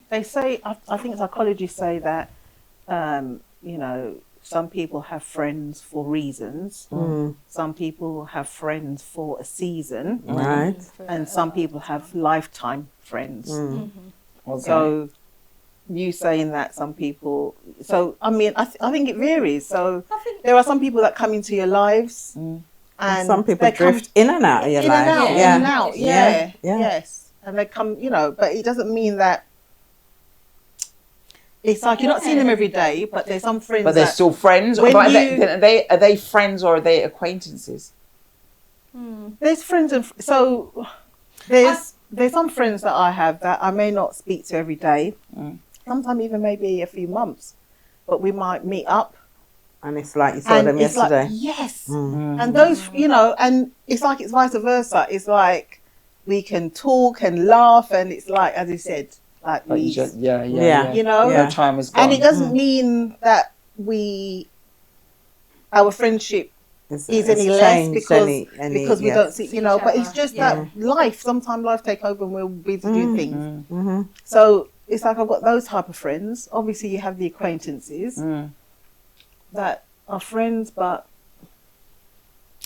they say, I think psychologists say that, you know, some people have friends for reasons. Some people have friends for a season. Right. And some people have lifetime friends. Okay. So you saying that some people, so I mean, I think it varies. So there are some people that come into your lives, and some people they come drift in and out of your in life. and out, Yeah. in and out. Yeah. Yes, and they come, you know, but it doesn't mean that it's like you're not seeing them every day, but there's some friends. But they're still friends. when But you- are they friends or are they acquaintances? There's friends, and so there's some friends that I have that I may not speak to every day. Sometimes even maybe a few months, but we might meet up. And it's like you saw them it's yesterday. like, yes. And those, you know, and it's like it's vice versa. It's like we can talk and laugh, and it's like, as you said, like Like you we, just, Yeah. you know, Yeah. The time is gone. and it doesn't mean that our friendship is any less because we don't see, you know, but it's just that life, sometimes life take over and we're busy doing things. So it's like I've got those type of friends. Obviously you have the acquaintances that are friends, but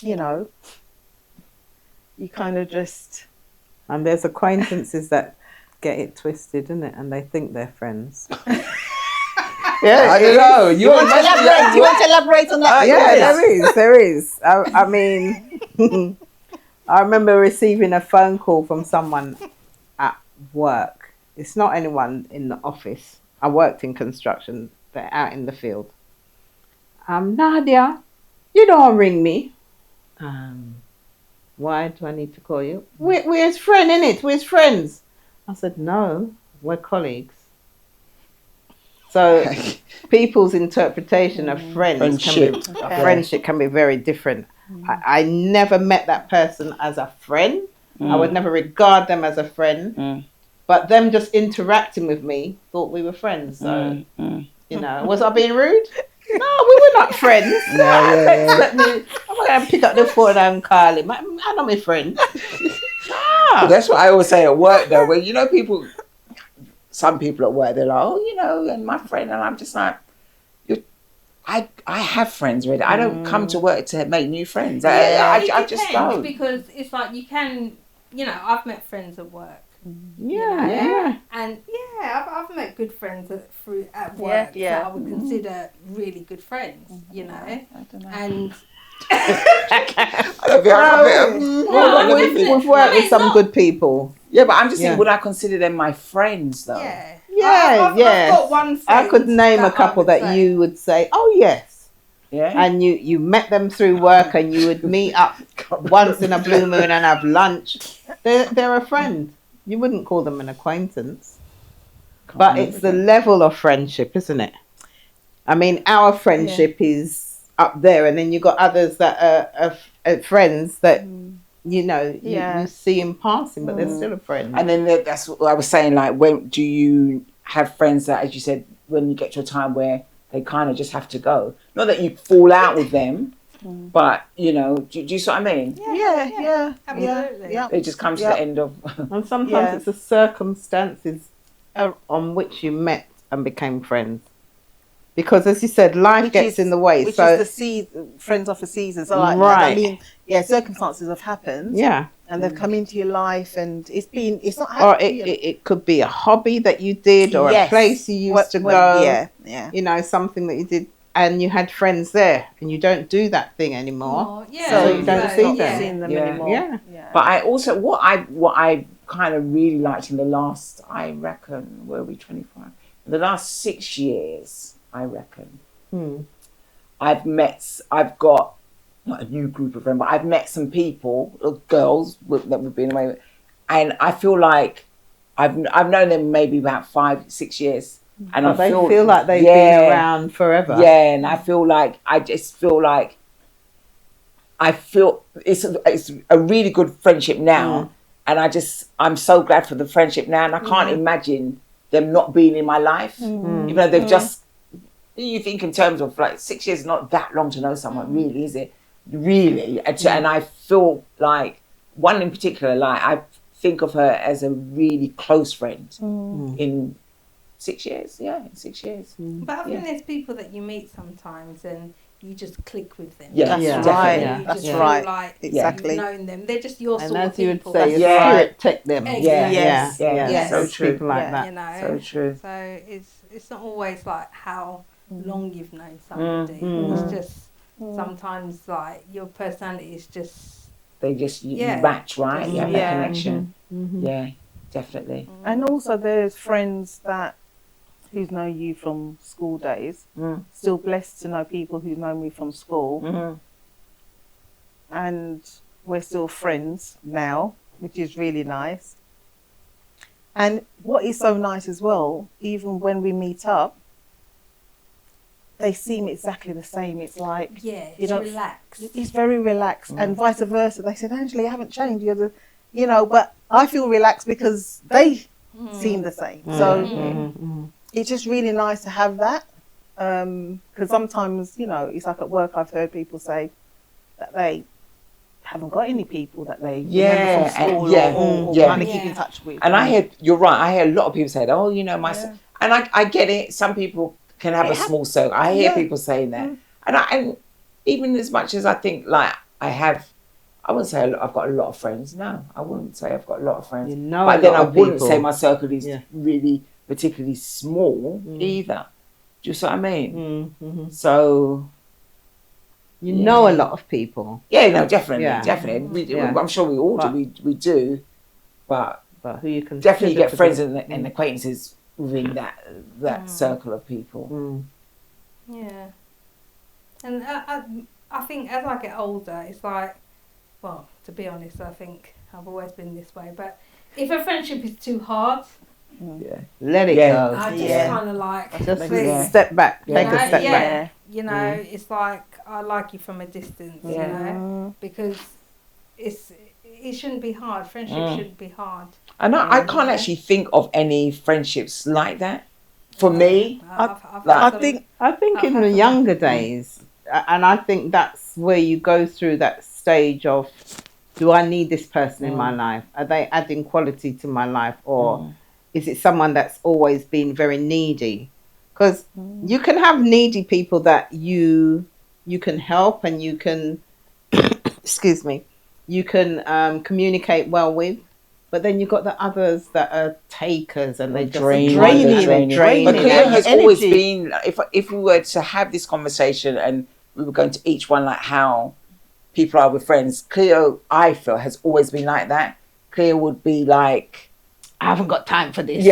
you know, you kind of just... And there's acquaintances that get it twisted, isn't it? And they think they're friends. I don't know. You want to elaborate on that? Yeah, there is. I mean, I remember receiving a phone call from someone at work. It's not anyone in the office. I worked in construction. They're out in the field. Nadia, you don't ring me. Why do I need to call you? We're his friend, innit? We're his friends. I said, no, we're colleagues. So people's interpretation of friendship can be very different. I never met that person as a friend. I would never regard them as a friend. But them just interacting with me thought we were friends. So, you know, was I being rude? No, we were not friends. I'm going to pick up the phone and call him. I'm not my friend. That's what I always say at work, though. Where, you know, some people at work, they're like, oh, you know, and my friend, and I'm just like, I have friends already. I don't come to work to make new friends. I just don't. Because it's like you can, you know, I've met friends at work. Yeah. And I've met good friends at work that I would consider really good friends, you know. I don't know. And We've worked with some good people. Yeah, but I'm just saying, would I consider them my friends, though? I've got one friend I could name a couple that you would say, oh, yes. Yeah. And you met them through work and you would meet up once in a blue moon and have lunch. They're a friend. You wouldn't call them an acquaintance. But it's the level of friendship, isn't it? I mean, our friendship is up there, and then you've got others that are friends that, you know, you see in passing, but they're still a friend. And then that's what I was saying, like, when do you have friends that, as you said, when you get to a time where they kind of just have to go? Not that you fall out with them, but, you know, do you see what I mean? Yeah. Absolutely. Yeah. It just comes to the end of... And sometimes it's the circumstances on which you met and became friends. Because, as you said, life gets in the way. Which so is the friends of a season. So, like, Right. I mean, circumstances have happened. yeah. And they've come into your life, and it's not... Or it could be a hobby that you did, or a place you used to go. Yeah. You know, something that you did, and you had friends there, and you don't do that thing anymore. So you don't see them. seeing them Yeah. anymore. Yeah. But I also, what I kind of really liked in the last, I reckon, were we 25? The last 6 years, I reckon, I've got, not a new group of friends, but I've met some people, girls that we've been away with, and I feel like I've known them maybe about 5-6 years. And But they feel like they've been around forever. Yeah, and I feel like, it's a really good friendship now. And I'm so glad for the friendship now. And I can't imagine them not being in my life. Even though they've just, you think in terms of like 6 years is not that long to know someone, really, is it? Really. And I feel like one in particular, like I think of her as a really close friend 6 years. Yeah, 6 years. But I think there's people that you meet sometimes and you just click with them. Yeah, That's definitely. right. You That's just feel right. like Exactly. you've known them. They're just your And sort of as you would people. say, your That's spirit take them. Exactly. Yes. Yes. So Those true. people like Yeah. that. You know, So true. So it's not always like how long you've known somebody. It's just sometimes like your personality is just They just you match, right? You have that connection. Yeah, definitely. And also there's friends that who's known you from school days. Still blessed to know people who know me from school. And we're still friends now, which is really nice. And what is so nice as well, even when we meet up, they seem exactly the same. It's like, it's relaxed. It's very relaxed, and vice versa. They said, Angela, you haven't changed. You're the, but I feel relaxed because they seem the same. So it's just really nice to have that. Because sometimes, it's like at work, I've heard people say that they haven't got any people that they remember from school or kind of keep in touch with. And you're right, I hear a lot of people say, oh, and I get it. Some people can have a small circle. I hear people saying that. And even as much as I think, like, I wouldn't say I've got a lot of friends. No, I wouldn't say I've got a lot of friends. But then I wouldn't say my circle is really particularly small either. Do you see what I mean? So... You know a lot of people. Yeah, no, definitely. I'm sure we all do. We do. But who you can definitely get friends and acquaintances within that circle of people. Yeah. And I think as I get older, it's like, well, to be honest, I think I've always been this way. But if a friendship is too hard, let it go. I just kind of like just step back, take a step back. It's like I like you from a distance, because it shouldn't be hard. Friendship shouldn't be hard. And I can't actually think of any friendships like that. For me, I think in the younger days, and I think that's where you go through that stage of, do I need this person in my life? Are they adding quality to my life, or is it someone that's always been very needy? Because you can have needy people that you can help and you can, excuse me, you can communicate well with. But then you've got the others that are takers and they just draining. But Cleo has always been, if we were to have this conversation and we were going to each one like how people are with friends, Cleo, I feel, has always been like that. Cleo would be like, I haven't got time for this.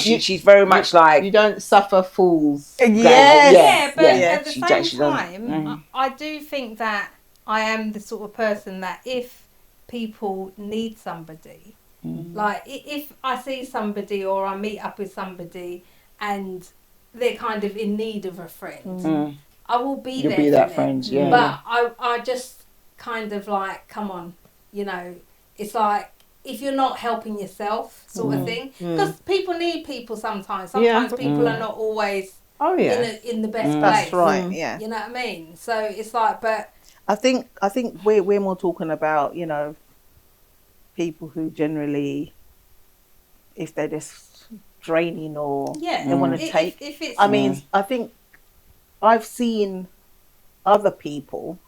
She's very much like, you don't suffer fools. But at the same time, I do think that I am the sort of person that if people need somebody, like if I see somebody or I meet up with somebody and they're kind of in need of a friend, I will be there. You'll be that friend, But I just kind of like, come on, it's like, if you're not helping yourself, sort of thing, because people need people sometimes. Sometimes people are not always in the best place. That's right. Yeah. You know what I mean? So it's like, but I think we're more talking about people who generally, if they're just draining or they want to take. If it's, I think I've seen other people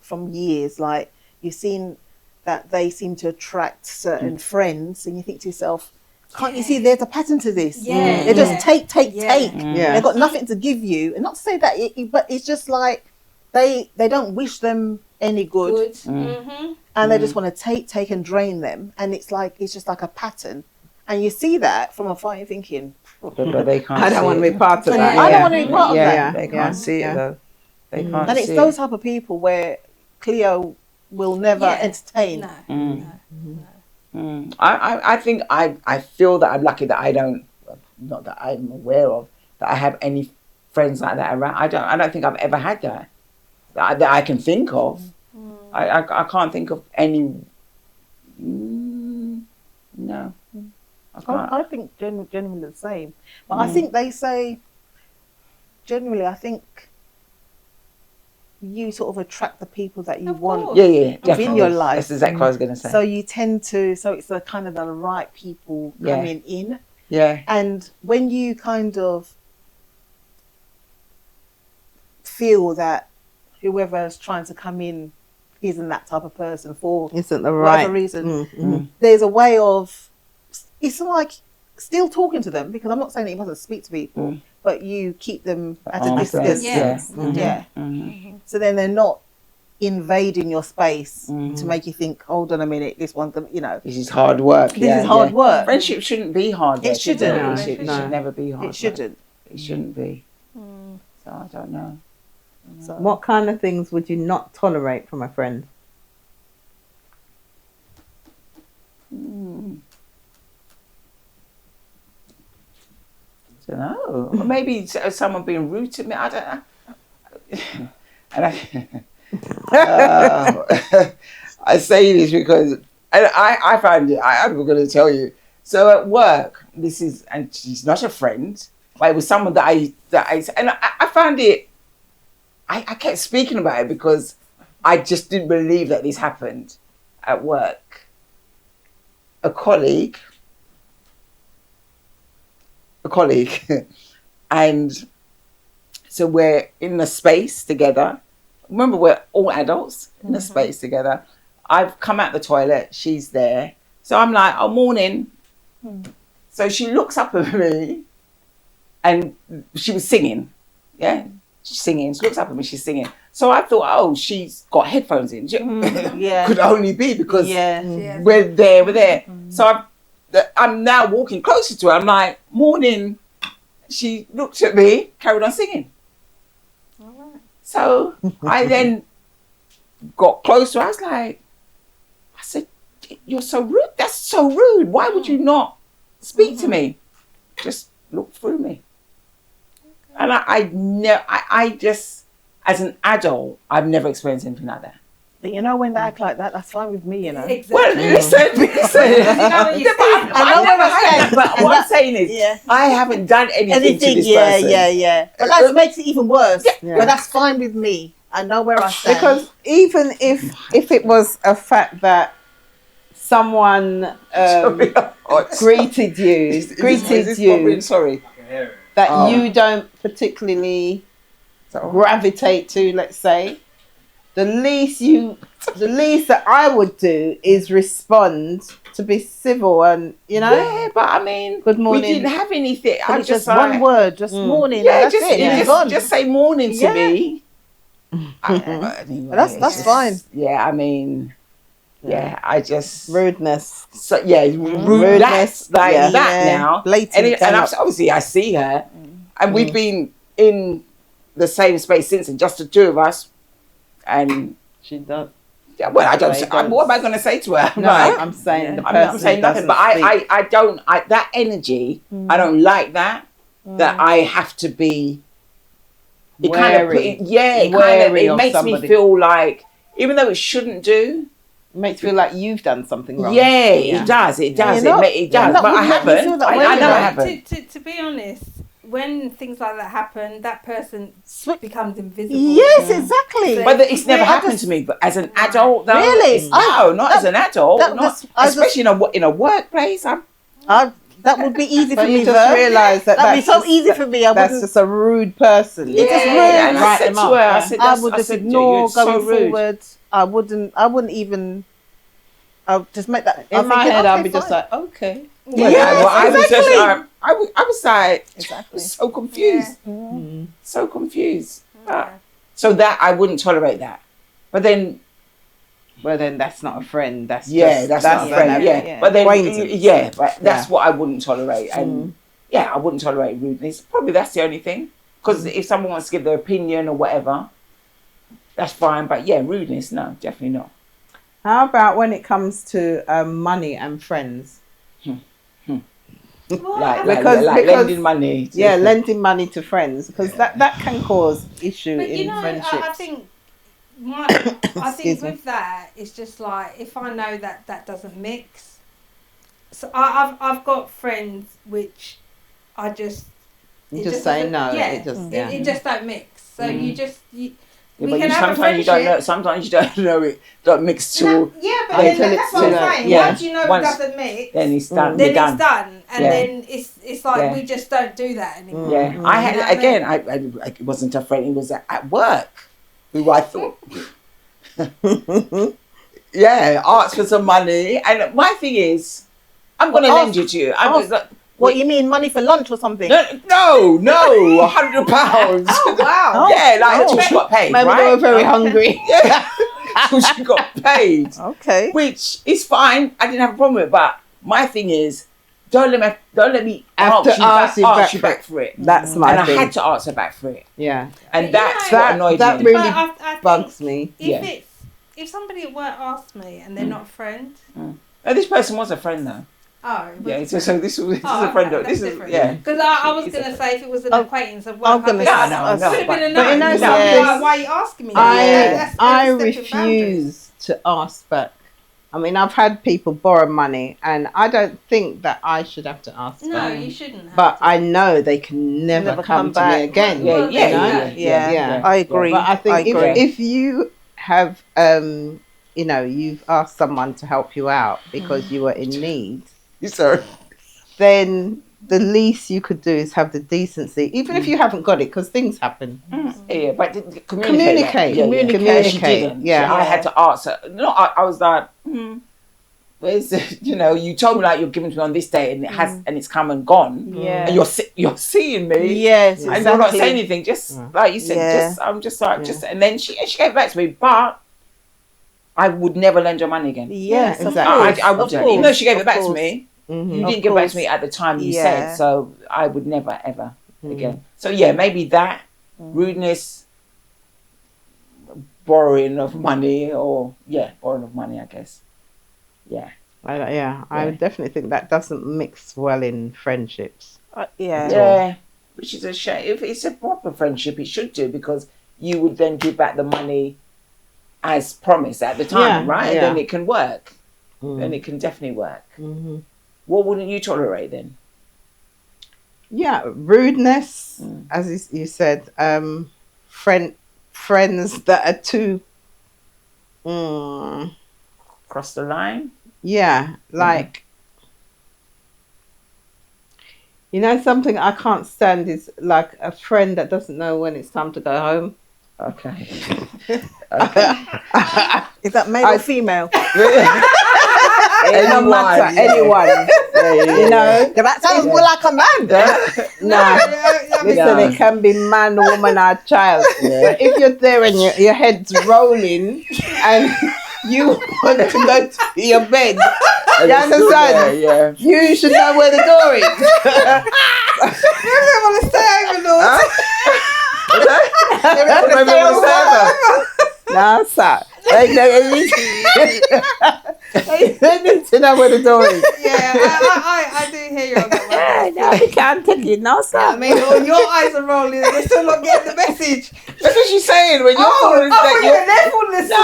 from years, like you've seen that they seem to attract certain friends, and you think to yourself, can't you see there's a pattern to this? They just take. They've got nothing to give you, and not to say that, but it's just like they don't wish them any good. And they just want to take and drain them, and it's just like a pattern, and you see that from afar. You're thinking, but they can't. I don't want to be part of that. I don't want to be part of that. They can't see it though. They can't. And it's those type of people where Cleo will never entertain. No. I think I feel that I'm lucky that I don't, not that I'm aware of, that I have any friends like that around. I don't think I've ever had that I can think of. I can't think of any. No, I can't. I think generally the same, but I think they say generally. I think you sort of attract the people that you want in your life. That's exactly what I was going to say. So you tend to, so it's the kind of the right people coming in. Yeah. And when you kind of feel that whoever's trying to come in isn't that type of person for isn't the whatever right reason, there's a way of, it's like still talking to them, because I'm not saying that you mustn't speak to people, but you keep them at a distance. Yeah. So then they're not invading your space to make you think, hold on a minute, this one's, this is hard work. This is hard work. Friendship shouldn't be hard work. It shouldn't. No, it should never be hard work. It shouldn't. It shouldn't be. So I don't know. So, What kind of things would you not tolerate from a friend? I don't know. Or maybe someone being rude to me. I don't know. And I say this because I found it. I'm going to tell you. So at work, and she's not a friend, but it was someone that I found it. I kept speaking about it because I just didn't believe that this happened at work. A colleague, and so we're in a space together. Remember, we're all adults in a space together. I've come out the toilet, she's there. So I'm like, oh, morning. So she looks up at me, and she was singing. Yeah, she's singing. She looks up at me, she's singing. So I thought, oh, she's got headphones in. yeah. Could only be because we're there. So I'm now walking closer to her. I'm like, morning. She looked at me, carried on singing. So I then got close to her. I said, you're so rude. That's so rude. Why would you not speak to me? Just look through me. And I just, as an adult, I've never experienced anything like that. But when they act like that, that's fine with me, Exactly. Well, listen. But what I'm saying is, I haven't done anything to this person. Yeah. But that makes it even worse. Yeah. But that's fine with me. I know where I stand. Because even if it was a fact that someone greeted you, sorry, that you don't particularly gravitate to, let's say, the least that I would do is respond to be civil and, Yeah, but I mean, good morning. We didn't have anything. I just one word, just morning. Yeah, that's it. Just say morning to me. Anyway, that's fine. Yeah, I mean, I just rudeness. So rudeness like that now. Blatant. And obviously, I see her, and we've been in the same space since, and just the two of us. And she does. Yeah, well, I don't. What am I going to say to her? No, I'm saying. I'm saying nothing. But I don't. That energy. I don't like that. That I have to be. It wary. It makes me feel like, even though it shouldn't do. It makes you feel like you've done something wrong. Yeah, it does. It does. It does. But I haven't. I know I haven't. To be honest, when things like that happen, that person becomes invisible. Yes, exactly. So, but it's never happened to me. But as an adult, though, really, not as an adult. Especially in a workplace. That would be easy for me. You just realise that'd be so easy for me. That's just a rude person. Yeah, just rude. And I said to her, I would just ignore going forward. I wouldn't even. I'll just make that in my head. I'll be just like, okay. I was like, so confused. Yeah. So confused. So that I wouldn't tolerate that. But then. Well, then that's not a friend. That's not a friend. Yeah. But then, but that's what I wouldn't tolerate. And I wouldn't tolerate rudeness. Probably that's the only thing. Because if someone wants to give their opinion or whatever, that's fine. But rudeness, no, definitely not. How about when it comes to money and friends? Like lending money. Lending money to friends, because that can cause issue in friendships. I think. I think with that, it's just like, if I know that doesn't mix. So I've got friends which I just say no. Yeah, it just don't mix. So you but sometimes you don't know. Sometimes you don't know it. Don't mix two. No, yeah, but then that's what I'm saying. Once you know it doesn't mix, then it's done. Then it's done, and then it's like we just don't do that anymore. Yeah, I had again. I it wasn't a friend. It was at work. Who I thought. Yeah, asked for some money, and my thing is, I'm going to lend you to. What you mean, money for lunch or something? No, £100. Oh wow! Yeah, until she got paid. Maybe they were very hungry. Yeah, until she got paid. Okay, which is fine. I didn't have a problem with it, but my thing is, don't let me ask you back for it. That's my thing. And I had to ask her back for it. Yeah, and that's what annoyed me. That really bugs me. If somebody at work asks me and they're not a friend, oh, this person was a friend though. Oh, yeah. So this is a friend. This is different. Because I was going to say if it was an acquaintance of work, I'm going to say no. Could have been a no. But why are you asking me? I refuse to ask back. I mean, I've had people borrow money, and I don't think that I should have to ask back. No, you shouldn't. But I know they can never come to me again. Yeah. I agree. But I think if you have, you've asked someone to help you out because you were in need. Sorry. Then the least you could do is have the decency, even if you haven't got it, because things happen. Yeah, but communicate. Yeah, I had to ask her. No, I was like, where's the, you told me like you're giving to me on this day, and it has, and it's come and gone. Yeah, and you're seeing me. Yes, exactly. And you're not saying anything. Just like you said, I'm just like and then she gave it back to me, but I would never lend your money again. Yes, exactly. I would, even though she gave it back to me. Mm-hmm. You didn't give back to me at the time you said, so I would never ever again. So maybe that rudeness, borrowing of money, I guess. I would definitely think that doesn't mix well in friendships. Which is a shame. If it's a proper friendship, it should do, because you would then give back the money as promised at the time, right? And then it can work. Then it can definitely work. Mm-hmm. What wouldn't you tolerate then? Yeah, rudeness, as you said. Friends that are too cross the line. Yeah, like something I can't stand is like a friend that doesn't know when it's time to go home. Okay. Is that male or female? No matter, anyone. That sounds more like a man. Listen, it can be man, woman, or child. But if you're there and your head's rolling and you want to go to your bed, you understand? You should know where the door is. You don't want to stay over, Lord. No, sir. They need to know where the door is. Yeah, I do hear you on that one. No, you can't take it, no, sir. I mean, your eyes are rolling and they're still not getting the message. That's what she's saying. When you're falling asleep. They're falling asleep.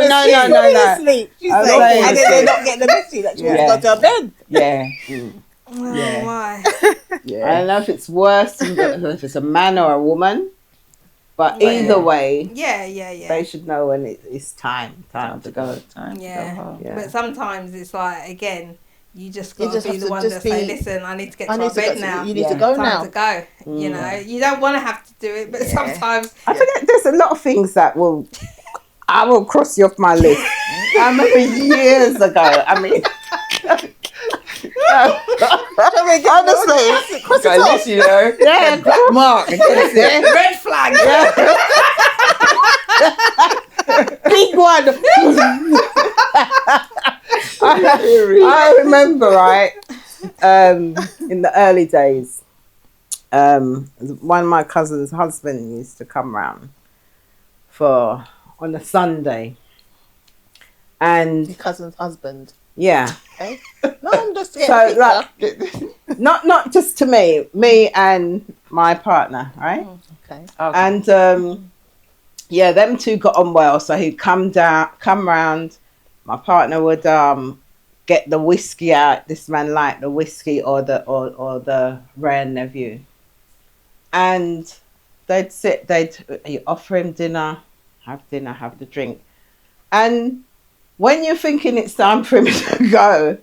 No. Asleep. She's saying, and then they're not getting the message that she wants to go to her bed. Yeah. Oh, my. I don't know if it's worse if it's a man or a woman. But either way, they should know when it's time to go. Time to go home. But sometimes it's like, again, you just got to be the one to say, listen, I need to get to our bed now. You need to go now. Time to go. You don't want to have to do it, but sometimes I forget. There's a lot of things that I will cross you off my list. I remember years ago. I mean. Honestly, cross it off. Black mark, red flag, big one. I remember, right? In the early days, one of my cousin's husband used to come round on a Sunday, and your cousin's husband. Yeah. Okay. No, I'm just so like, not just to me and my partner, right? Okay. And them two got on well. So he'd come round. My partner would get the whiskey out. This man liked the whiskey or the rare nephew. And you offer him dinner, have the drink. And when you're thinking it's time for him to go,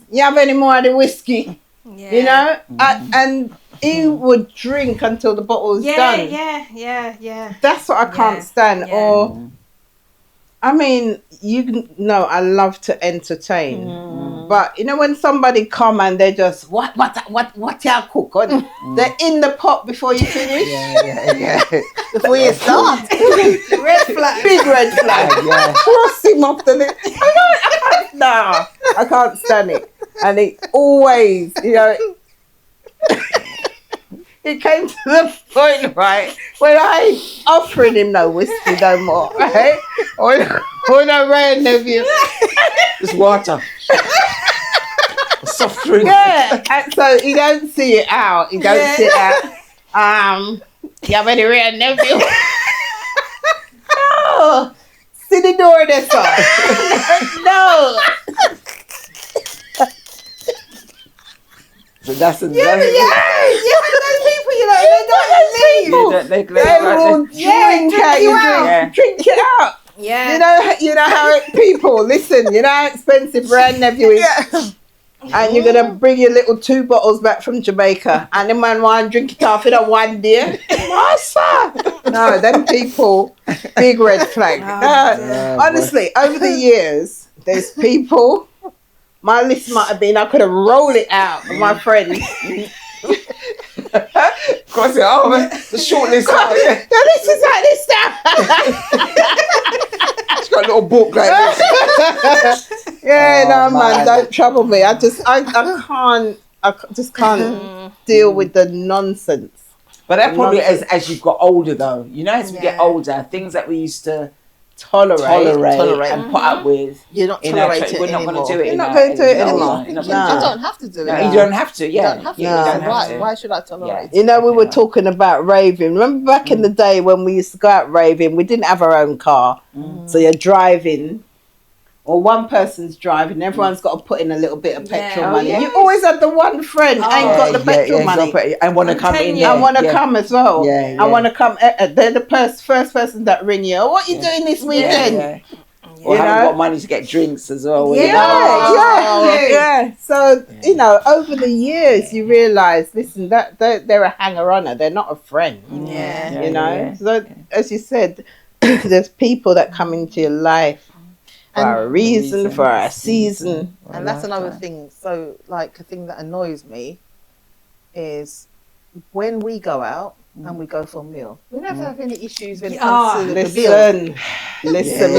you have any more of the whiskey? Yeah. You know? And he would drink until the bottle was done. Yeah. That's what I can't stand. Yeah. Or, I mean, I love to entertain. But, you know, when somebody come and they just, what y'all cook? They're in the pot before you finish. Yeah. Before you start. Red flag. Big red flag. Cross him off the list. I can't stand it. And it always, you know, it came to the point, right, when I offering him no whiskey no more, right? Or no Ray nephew. Just water. A soft drink. Yeah, and so he don't see it out. You have any Ray nephew? No. See the door there, sir. No. So that's those people, you know, they don't leave. They will drink it out. Yeah. You know how people listen. You know how expensive Ray nephew is. Yeah. And you're gonna bring your little 2 bottles back from Jamaica, and the man want to drink it off in a one day. No, them people, big red flag. Honestly, over the years, there's people. My list might have been, I could have rolled it out with my friends. Cross it over. The short list. The list is like this now. She's got a little book like this. Man, don't trouble me. I just can't deal with the nonsense. But that probably as you've got older though. You know, as we get older, things that we used to tolerate and put up with. You're not tolerating it. We're not going to do it. You're not going to do it anymore. You don't have to do it. No, you don't have to. Yeah. You don't have to. Why should I tolerate it? You know, we were talking about raving. Remember back in the day when we used to go out raving, we didn't have our own car. So you're driving, or one person's driving, everyone's got to put in a little bit of petrol money. Yes. You always have the one friend ain't got the petrol money. And want to come in. I want to come as well. Yeah. I want to come. They're the first person that ring you. Oh, what are you doing this weekend? Yeah. Or haven't got money to get drinks as well. Yeah. So, you know, over the years, you realise, listen, that they're a hanger-oner. They're not a friend. Yeah. You know? So, as you said, there's people that come into your life for a reason, for a season. And that's another thing. So, like, a thing that annoys me is when we go out and we go for a meal, we never have any issues when it comes to the bill. Listen.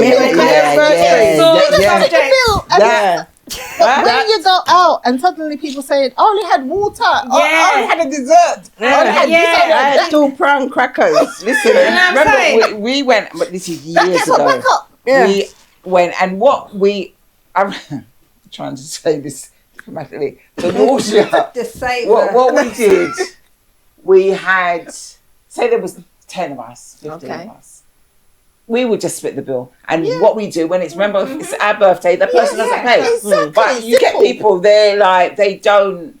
But when you go out and suddenly people saying, "I only had water, I only had a dessert, I had 2 prawn crackers." Listen, remember we went, but this is years ago. We went, and I'm trying to say this diplomatically. The water. Just say what we did. We had, say there was 10 of us, 15 of us. We would just split the bill. And what we do, when it's our birthday, the person doesn't pay. Exactly. But you get people, they're like, they don't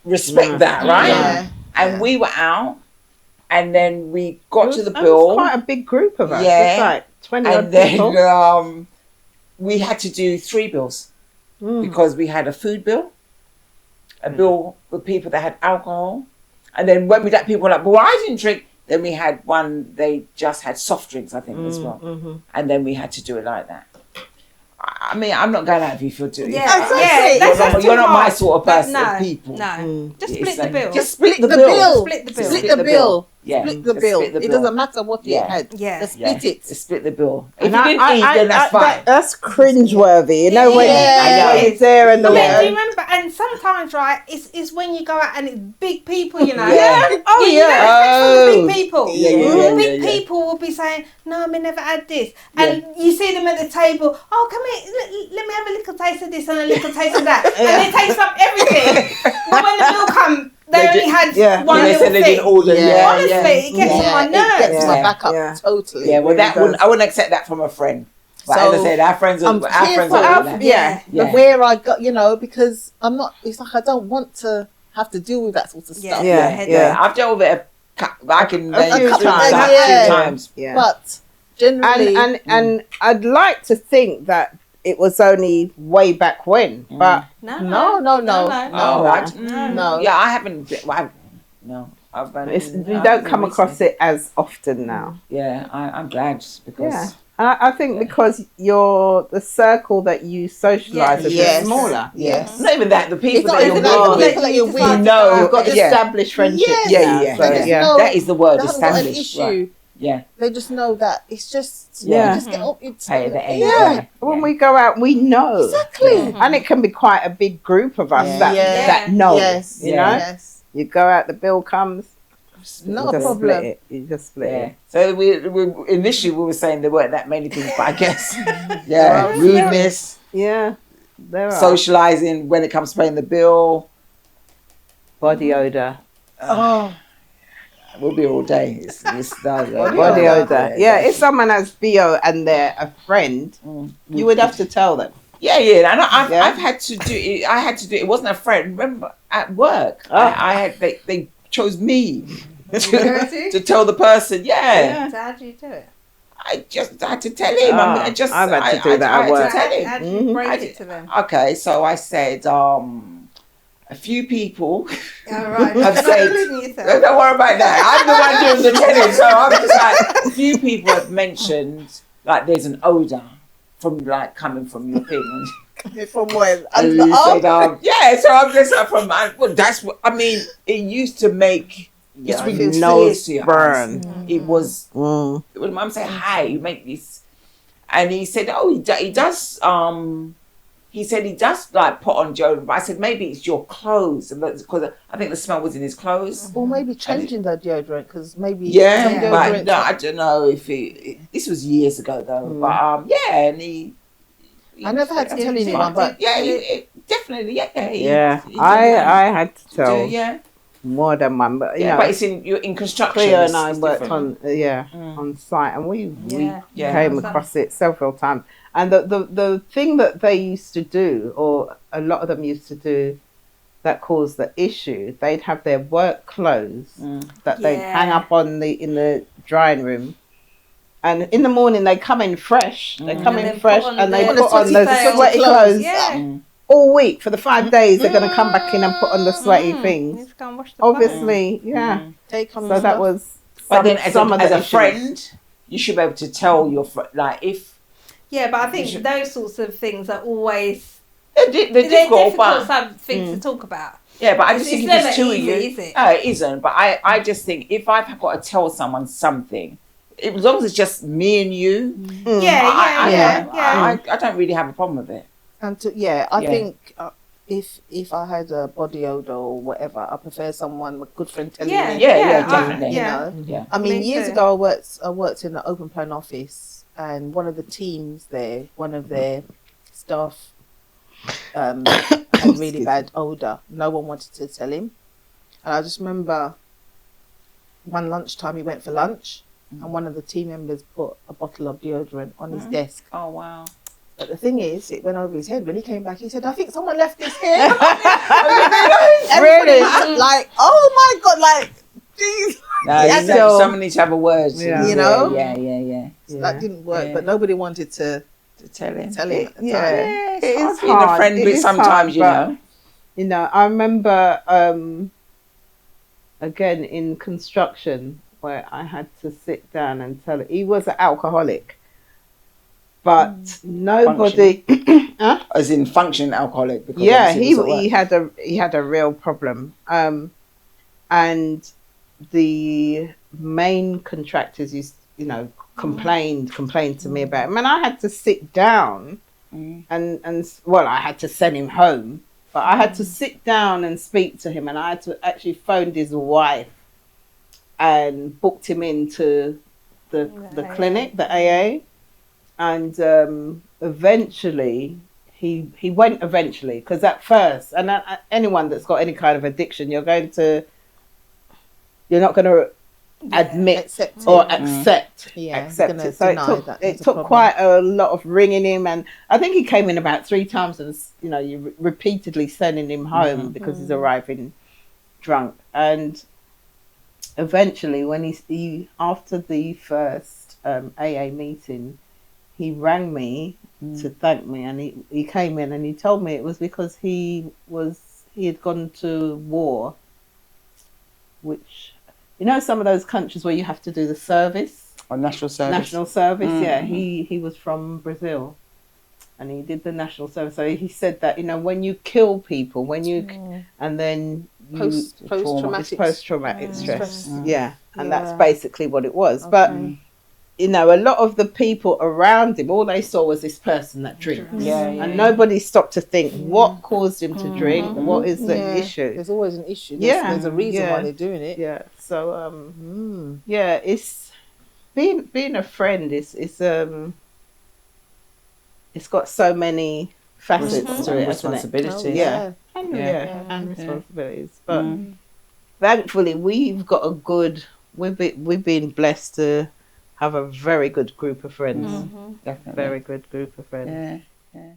respect that, right? Yeah. And we were out, and then we got to the It bill. was quite a big group of us. Yeah. It's like 20 And odd then people. We had to do 3 bills. Because we had a food bill, a bill with people that had alcohol. And then when we got people were like, well, I didn't drink. Then we had one, they just had soft drinks, I think, as well. And then we had to do it like that. I mean, I'm not going out if you feel doing it. You're not my sort of person, people. No, just split the bill. Just split the bill. Split the bill. Split the bill. Yeah. Split the bill. It doesn't matter what you had. Just split it. Just split the bill. If you didn't eat, then that's fine. That's cringeworthy. You know, when you're there and do you remember? And sometimes, right, it's when you go out and it's big people, you know. Big people. Big people will be saying, "No, I never had this," and you see them at the table. "Oh, come here, let me have a little taste of this and a little taste of that," and they taste up everything. But when the bill comes, they only had one little thing. They didn't order. Honestly, it gets on my nerves. It gets my back up totally. Yeah, well, I wouldn't accept that from a friend. But as I said, our friends are But where I got, you know, because I'm not. It's like I don't want to have to deal with that sort of stuff. I've dealt with it a I can A few name times. two times. Yeah. But generally, And I'd like to think that it was only way back when, but no. Oh, No. yeah, I haven't. No, you don't come across it as often now. Yeah, I'm glad because. I think because the circle that you socialise with is smaller. Yes. Not even that, the people It's that you're not with, even that you're with. you know, You've got established friendships. Yes. Yeah. That is the word, They haven't got an established. issue. Right. Yeah. They just know that it's just Yeah. you just get up. It's Pay the end. yeah. When we go out, we know. Exactly. And it can be quite a big group of us that know. Yes. You know? Yes. You go out, the bill comes. Not you a just problem. Split it. You just split Yeah. it. So we initially we were saying there weren't that many things, but I guess rudeness, Yeah. There are. socializing when it comes to paying the bill. Body odor. Oh. We'll be all day. It's Body odor. Yeah, if someone has BO and they're a friend, you would have to tell them. Yeah, and I've had to do it. I had to do it. It wasn't a friend. Remember at work, I had they chose me to tell the person. Yeah. So how do you do it? I just had to tell him. I've had to do that at work. Had to tell him. How do you break it to them? Okay, so I said, a few people All right. have Not said, including yourself. don't worry about that. I'm the one doing the telling, so I'm just like, a few people have mentioned, like, there's an odour from, like, coming from your thing. From where? And you said, yeah, so I'm just like, well, that's what, I mean, it used to make, it's nose ridiculous. burn. It was, Mm. when Mum said, "Hi, you make this," and he said, "Oh, he does." He said he does like put on deodorant, but I said maybe it's your clothes, because I think the smell was in his clothes. Or maybe changing the deodorant because maybe some Yeah, but deodorants. no, I don't know if this was years ago though. But yeah, and he I never had to tell anyone, but definitely, Yeah, I had to tell yeah. more than one, but you know, but it's you're in construction. Cleo and I it's worked different. on on site, and we Yeah. came across it several times. And the thing that they used to do, or a lot of them used to do, that caused the issue, they'd have their work clothes that they'd hang up in the drying room. And in the morning they come in fresh. They come in fresh and they put on the sweaty clothes. Yeah. All week for the 5 days. They're going to come back in and put on the sweaty things. Just go and wash the Obviously, So that was. But then, as some of a the issues. friend, you should be able to tell your friend, like if. Yeah, but I think those sorts of things are always They're difficult, but things to talk about. yeah, but I just think if never it's two easy, of you, is it? no, it isn't. But I just think if I've got to tell someone something, as long as it's just me and you, I don't really have a problem with it. And I think if I had a body odor or whatever, I prefer someone, a good friend telling me. Yeah, definitely. You know, Yeah. I mean, Me years too. ago I worked in an open plan office, and one of the teams there, one of their staff, had really bad odor. No one wanted to tell him, and I just remember one lunchtime he went for lunch, and one of the team members put a bottle of deodorant on his desk. Oh wow. But the thing is, it went over his head. When he came back, he said, "I think someone left this here." Really? Like, oh my God, like, geez. No, someone needs to have a word. Yeah. You know? Yeah. That didn't work, Yeah. but nobody wanted to Tell him. tell him. At the time. Yeah, It it is is being a hard. friend It with is sometimes, hard, you but, know. You know, I remember again in construction where I had to sit down and tell him. He was an alcoholic, but nobody. As in functioning alcoholic. Because Yeah, obviously it was at work. he had a real problem, and the main contractors complained to me about him, and I had to sit down and well, I had to send him home, but I had to sit down and speak to him, and I had to actually phone his wife and booked him into the clinic, the AA, and eventually he went eventually, because at first, and anyone that's got any kind of addiction, you're not going to admit accept or it. accept gonna it. So deny that it there's a took problem. quite a lot of ringing him, and I think he came in about 3 times, and you repeatedly sending him home because he's arriving drunk. And eventually, when he after the first AA meeting, he rang me to thank me, and he came in and he told me it was because he had gone to war, which, you know, some of those countries where you have to do the service. Or national service. National service, yeah. He was from Brazil, and he did the national service. So he said that, you know, when you kill people, and then post-traumatic stress. Yeah, and that's basically what it was. Okay. But you know, a lot of the people around him, all they saw was this person that drinks. And nobody stopped to think what caused him to drink. What is the issue? There's always an issue. There's a reason why they're doing it. Yeah. So it's being a friend is it's got so many facets to it, responsibilities. And responsibilities. But thankfully, we've been blessed to have a very good group of friends. Definitely. Very good group of friends. Yeah.